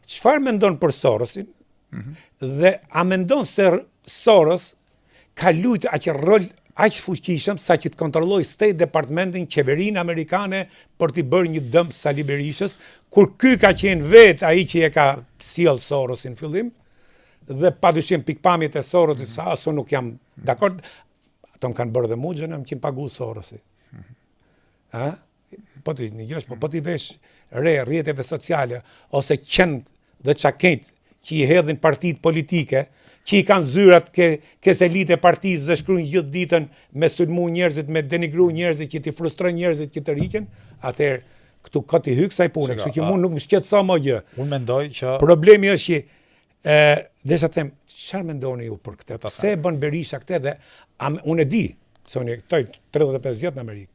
çfarë mendon për Sorosin? Dhe a mendon se Soros ka luajtur aq rol aq fuqishëm sa që të kontrolloj State Departmentin, qeverinë amerikane për t'i bërë një dëm Sali Berishës, kur ky ka qenë vetë ai që e ka sjell Sorosin në fillim, dhe padyshim pikpamjet e Sorosit sa aso nuk jam dakord, ato më kanë bërë dhe mua që më pagu Sorosi. Po ti vesh rrjeteve sociale ose qend dhe çakejt që i hedhin partitë politike, që i kanë zyrat kes elite e partisë dhe shkruajnë gjithë ditën me sulmu njerëzit, me denigru njerëzit, që t'i frustrojnë njerëzit që të rriqen, atëherë këtu ka t'i hyj kësaj pune, kështu që mua nuk më shqetëson më gjë. Unë mendoj që problemi është që desha them, çfarë mendoni ju për këtë? Pse e bën Berisha këtë dhe unë e di, se unë jetoj 35 vjet në Amerikë.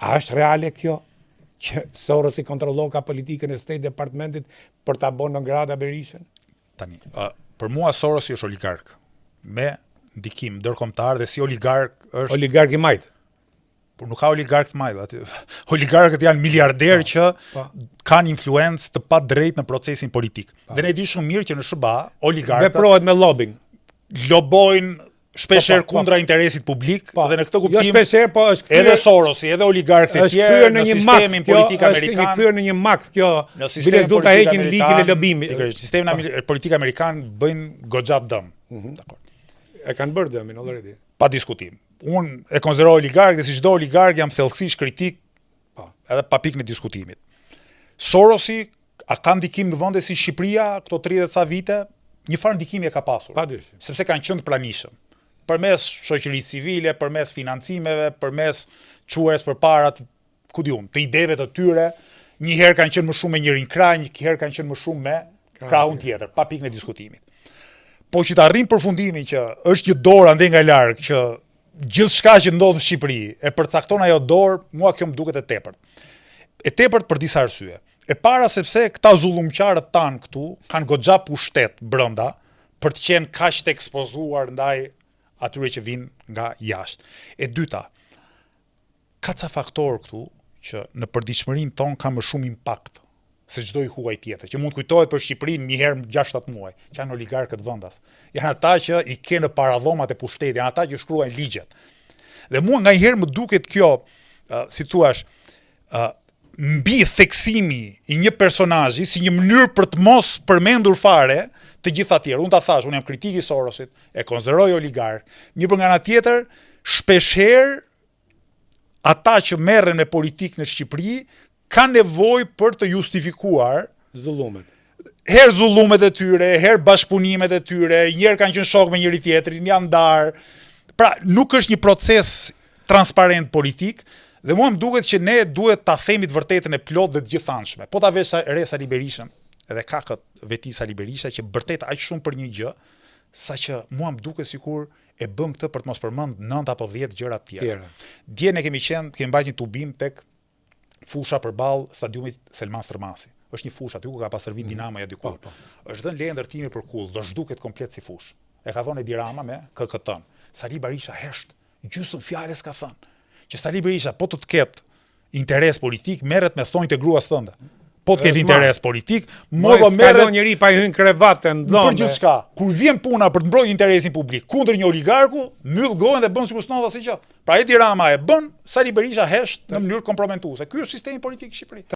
A është reale kjo që Soros i kontrollon ka politikën e State Departmentit për ta bënë në grada Berishën? Tani, për mua Sorosi është oligark, me ndikim ndërkombëtar dhe si oligark është... Oligark i majtë. Por nuk ka oligark të majtë. Oligarkët janë miliarderë që kanë influencë të pa drejt në procesin politik. Dhe ne di shumë mirë që në SBA, oligarkët... veprohet me lobbying. Lobojnë shpesher kundra interesit publik, dhe në këtë kuptim edhe Sorosi, edhe oligarkët e tjerë në sistemin politik amerikan. Është kthyer në një makt kjo, bile du ta heqin ligjin e lobimit. Sistemi politik amerikan bëjnë goxha dëm. E kanë bërë dëmin already. Pa diskutim. Unë e konsideroj oligark dhe si çdo oligark jam thellësisht kritik edhe pa pikën e diskutimit. Sorosi a ka ndikim në vende si Shqipëria këto 30 ca vite? Një farë ndikimi e ka pasur. Sepse kanë qenë të pranishëm. Përmes shoqërisë civile, përmes financimeve, përmes çuarës përpara, ku di unë, të ideve të tyre, një herë kanë qenë më shumë me njërin krah, një herë kanë qenë më shumë me krahun tjetër, pa pikën e diskutimit. Po që të arrim përfundimin që është një dorë ande nga larg, që gjithçka që ndodh në Shqipëri e përcakton ajo dorë, mua kjo më duket e tepërt. E tepërt për disa arsye. E para sepse këta zullumqarët tanë këtu kanë goxha pushtet brenda për të qenë kaq të ekspozuar ndaj atyre që vinë nga jashtë. E dyta, ka ca faktorë këtu që në përditshmërinë tonë ka më shumë impakt se çdo i huaj tjetër, që mund kujtohet për Shqipërinë një herë 6-7 muaj, që janë oligarkët vendas. Janë ata që i kenë paradhomat e pushtetit, janë ata që shkruajnë ligjet. Dhe mua nganjëherë më duket kjo, si thua, mbi theksimi i një personazhi si një mënyrë për të mos përmendur fare të gjitha tjerë. Unë ta thash, unë jam kritik i Sorosit, e konsideroj oligark. Mirë, nga ana tjetër, shpeshherë ata që merren me politikë në Shqipëri kanë nevojë për të justifikuar zullumet. Herë zullumet e tyre, herë bashkëpunimet e tyre, njëherë kanë qenë shok me njëri tjetrin, janë ndarë. Pra, nuk është një proces transparent politik, dhe mua më duket që ne duhet ta themi të vërtetën e plot dhe të gjithanshme. Po ta vesh re Sali Berishën, edhe ka këtë veti Sali Berisha që vërtet aq shumë për një gjë, saqë mua më duket sikur e bëm këtë për të mos përmend 9 apo 10 gjëra të tjera. Dje ne kemi mbajtur një tubim tek fusha përballë stadiumit Selman Stërmasi. Është një fushë aty ku ka pas servit Dinamoja diku. Është dhënë leje ndërtimi për kull, do zhduket komplet si fushë. E ka thënë Edi Rama me KKT-n. Sali Berisha hesht, gjysmë fjalës ka thënë që Sali Berisha po të ketë interes politik, merret me thonjtë e gruas tënde. Po të ketë interes politik, mos merret njëri pa hyrë krevatë ndonë. Për gjithçka. Kur vjen puna për të mbrojtur interesin publik kundër një oligarku, mbyll gojën dhe bën sikur s'ndodh asgjë. Pra Edi Rama e bën, Sali Berisha hesht në mënyrë kompromituese. Ky është sistemi politik i Shqipërisë.